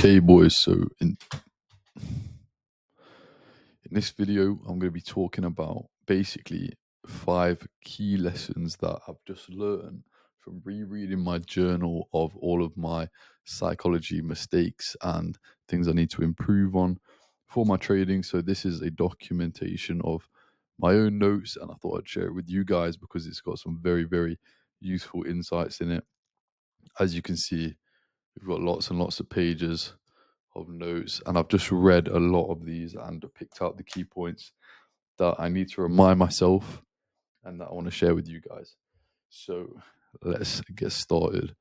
Okay, boys, so in this video, I'm going to be talking about basically 5 key lessons that I've just learned from rereading my journal of all of my psychology mistakes and things I need to improve on for my trading. So this is a documentation of my own notes, and I thought I'd share it with you guys because it's got some very, very useful insights in it. As you can see, we've got lots and lots of pages of notes, and I've just read a lot of these and picked out the key points that I need to remind myself and that I want to share with you guys. So let's get started.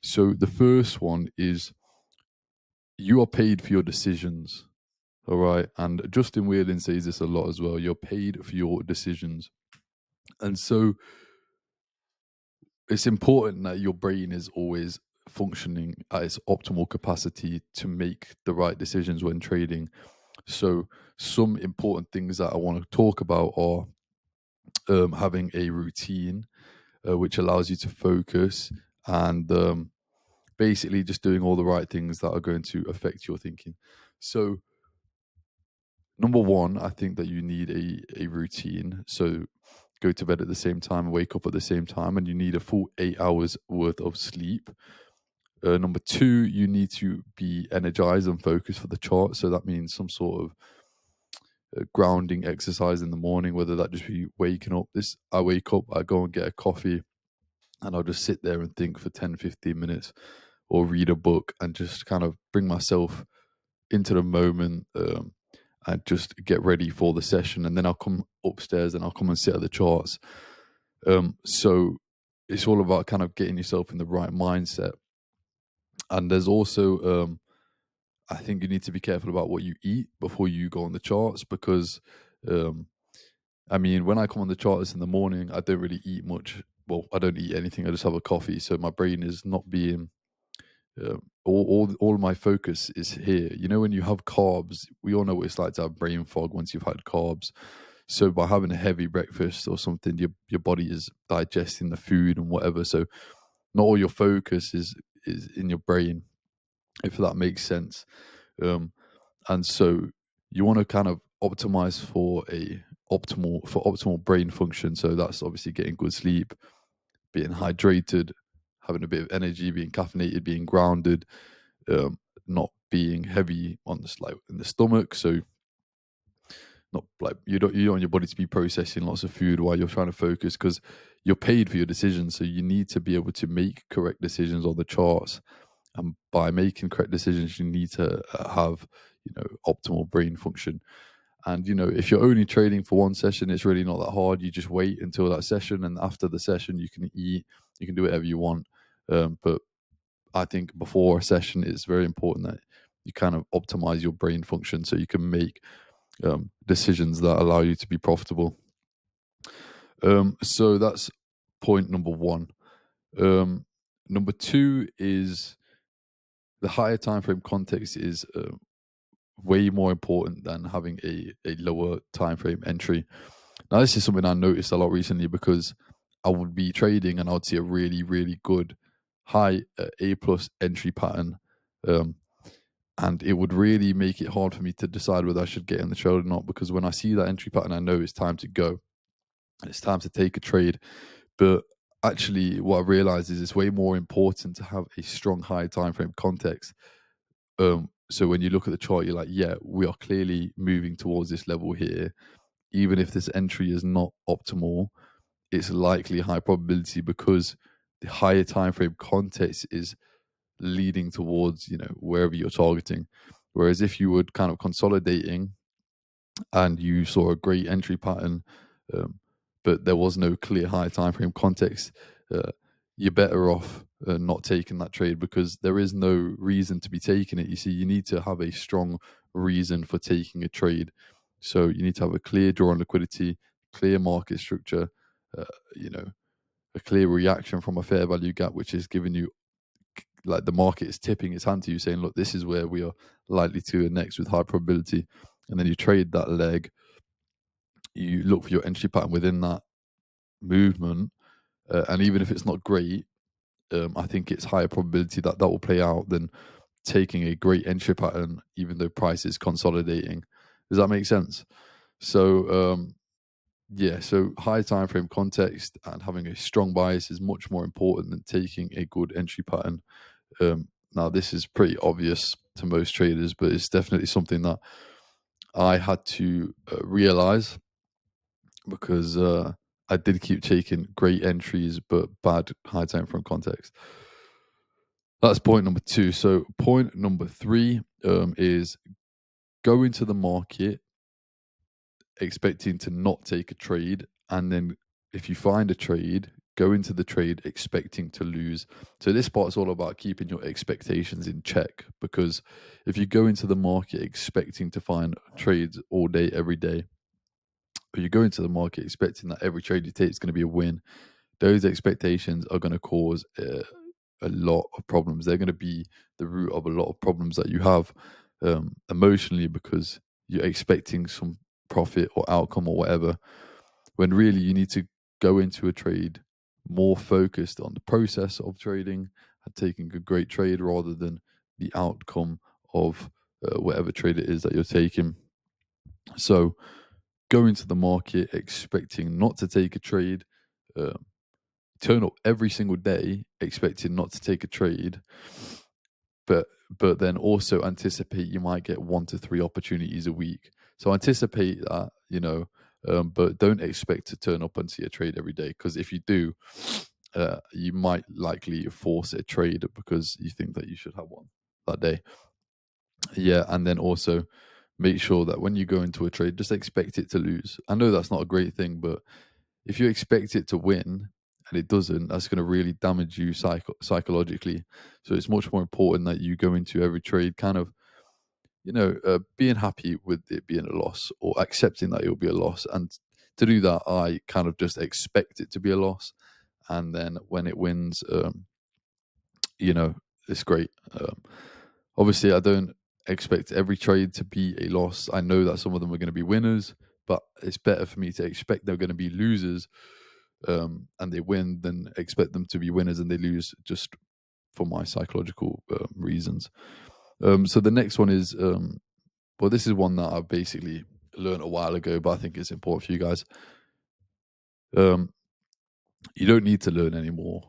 So the first one is you are paid for your decisions. All right. And Justin Wheeling says this a lot as well. You're paid for your decisions. And so it's important that your brain is always functioning at its optimal capacity to make the right decisions when trading. So some important things that I want to talk about are having a routine which allows you to focus and basically just doing all the right things that are going to affect your thinking. So number one, I think that you need a routine. So go to bed at the same time, wake up at the same time, and you need a full 8 hours worth of sleep. Number two, you need to be energized and focused for the chart. So that means some sort of grounding exercise in the morning, whether that just be waking up. I wake up, I go and get a coffee, and I'll just sit there and think for 10, 15 minutes or read a book and just kind of bring myself into the moment and just get ready for the session. And then I'll come upstairs and I'll come and sit at the charts. So it's all about kind of getting yourself in the right mindset. And there's also, I think you need to be careful about what you eat before you go on the charts because, I mean, when I come on the charts in the morning, I don't really eat much. Well, I don't eat anything. I just have a coffee. So my brain is not being, all my focus is here. You know, when you have carbs, we all know what it's like to have brain fog once you've had carbs. So by having a heavy breakfast or something, your body is digesting the food and whatever. So not all your focus is in your brain, if that makes sense. And so you want to kind of optimize for optimal brain function. So that's obviously getting good sleep, being hydrated, having a bit of energy, being caffeinated, being grounded, not being heavy on in the stomach. So not like you don't want your body to be processing lots of food while you're trying to focus because you're paid for your decisions. So you need to be able to make correct decisions on the charts. And by making correct decisions, you need to have, optimal brain function. And, if you're only trading for one session, it's really not that hard. You just wait until that session. And after the session, you can eat, you can do whatever you want. But I think before a session, it's very important that you kind of optimize your brain function so you can make decisions that allow you to be profitable. So that's point number one. Number two is the higher time frame context is way more important than having a lower time frame entry. Now, this is something I noticed a lot recently because I would be trading and I would see a really, really good high A plus entry pattern. And it would really make it hard for me to decide whether I should get in the trade or not, because when I see that entry pattern, I know it's time to go. And it's time to take a trade. But actually, what I realized is it's way more important to have a strong high time frame context. So when you look at the chart, you're like, yeah, we are clearly moving towards this level here. Even if this entry is not optimal, it's likely high probability because the higher time frame context is leading towards, wherever you're targeting. Whereas if you were kind of consolidating and you saw a great entry pattern, but there was no clear high time frame context, you're better off not taking that trade because there is no reason to be taking it. You see, you need to have a strong reason for taking a trade. So you need to have a clear draw on liquidity, clear market structure, uh, a clear reaction from a fair value gap, which is giving you, like, the market is tipping its hand to you saying, look, this is where we are likely to next with high probability. And then you trade that leg, you look for your entry pattern within that movement. And even if it's not great, I think it's higher probability that will play out than taking a great entry pattern, even though price is consolidating. Does that make sense? So yeah, so high time frame context and having a strong bias is much more important than taking a good entry pattern. Now, this is pretty obvious to most traders, but it's definitely something that I had to realize because I did keep taking great entries but bad high time frame context. That's point number two. So point number three is go into the market expecting to not take a trade, and then if you find a trade, go into the trade expecting to lose. So this part's all about keeping your expectations in check, because if you go into the market expecting to find trades all day every day, or you go into the market expecting that every trade you take is going to be a win, those expectations are going to cause a lot of problems. They're going to be the root of a lot of problems that you have emotionally, because you're expecting some profit or outcome or whatever, when really you need to go into a trade more focused on the process of trading and taking a great trade rather than the outcome of whatever trade it is that you're taking. So go into the market expecting not to take a trade, uh, turn up every single day expecting not to take a trade, but then also anticipate you might get 1 to 3 opportunities a week. So anticipate that, but don't expect to turn up and see a trade every day, because if you do, you might likely force a trade because you think that you should have one that day. Yeah, and then also make sure that when you go into a trade, just expect it to lose. I know that's not a great thing, but if you expect it to win and it doesn't, that's going to really damage you psychologically. So it's much more important that you go into every trade kind of, being happy with it being a loss or accepting that it will be a loss. And to do that, I kind of just expect it to be a loss. And then when it wins, it's great. Obviously, I don't expect every trade to be a loss. I know that some of them are going to be winners, but it's better for me to expect they're going to be losers, and they win, than expect them to be winners and they lose just for my psychological reasons. So the next one is, well, this is one that I basically learned a while ago, but I think it's important for you guys. Um, you don't need to learn anymore.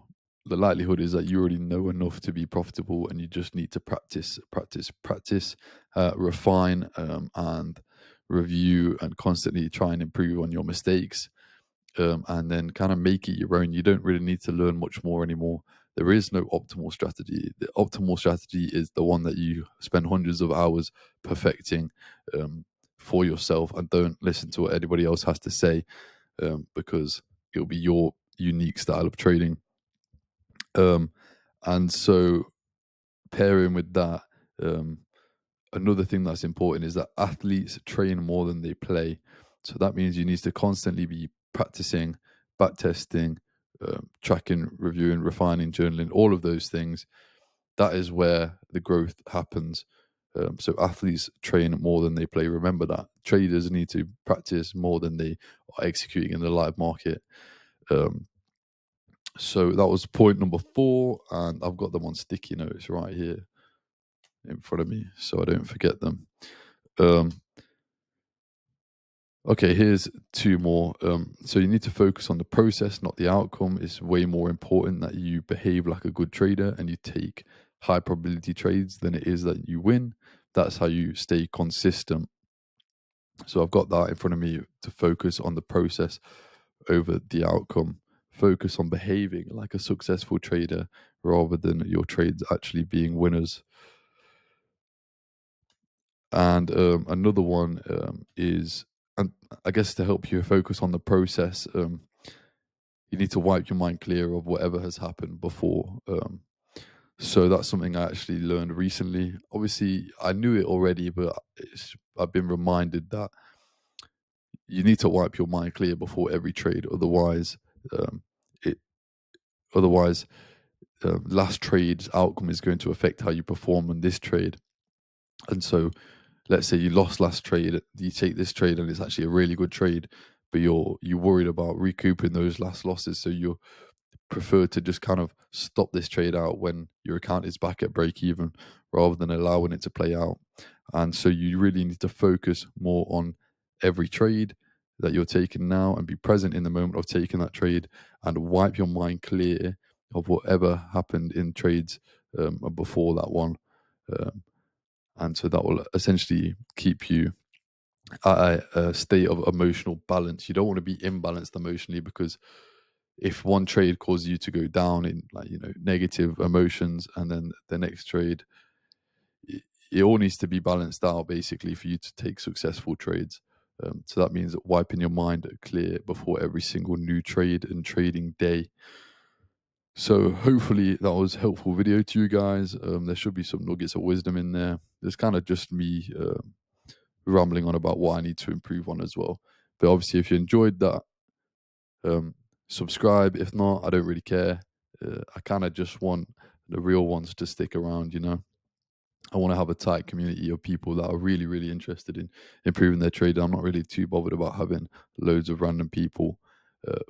The likelihood is that you already know enough to be profitable, and you just need to practice, refine, and review, and constantly try and improve on your mistakes, and then kind of make it your own. You don't really need to learn much more anymore. There is no optimal strategy. The optimal strategy is the one that you spend hundreds of hours perfecting, for yourself, and don't listen to what anybody else has to say, because it'll be your unique style of trading. Um, and so, pairing with that, um, another thing that's important is that athletes train more than they play. So that means you need to constantly be practicing, back testing, tracking, reviewing, refining, journaling, all of those things. That is where the growth happens. So athletes train more than they play. Remember that. Traders need to practice more than they are executing in the live market. Um, so that was point number 4, and I've got them on sticky notes right here in front of me so I don't forget them. Um, okay, here's 2 more. So you need to focus on the process, not the outcome. It's way more important that you behave like a good trader and you take high probability trades than it is that you win. That's how you stay consistent. So I've got that in front of me, to focus on the process over the outcome. Focus on behaving like a successful trader rather than your trades actually being winners. And another one is, and I guess to help you focus on the process, you need to wipe your mind clear of whatever has happened before. So that's something I actually learned recently. Obviously, I knew it already, but I've been reminded that you need to wipe your mind clear before every trade. Um, it otherwise last trade's outcome is going to affect how you perform in this trade. And so, let's say you lost last trade, you take this trade and it's actually a really good trade, but you worried about recouping those last losses. So you're prefer to just kind of stop this trade out when your account is back at break even rather than allowing it to play out. And so you really need to focus more on every trade that you're taking now and be present in the moment of taking that trade and wipe your mind clear of whatever happened in trades before that one. Um, and so that will essentially keep you at a state of emotional balance. You don't want to be imbalanced emotionally, because if one trade causes you to go down in, like, negative emotions, and then the next trade, it all needs to be balanced out basically for you to take successful trades. So that means wiping your mind clear before every single new trade and trading day. So hopefully that was a helpful video to you guys. There should be some nuggets of wisdom in there. There's kind of just me rambling on about what I need to improve on as well. But obviously, if you enjoyed that, um, subscribe. If not, I don't really care. I kind of just want the real ones to stick around. I want to have a tight community of people that are really, really interested in improving their trade. I'm not really too bothered about having loads of random people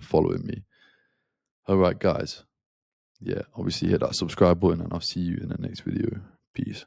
following me. All right, guys. Yeah, obviously hit that subscribe button, and I'll see you in the next video. Peace.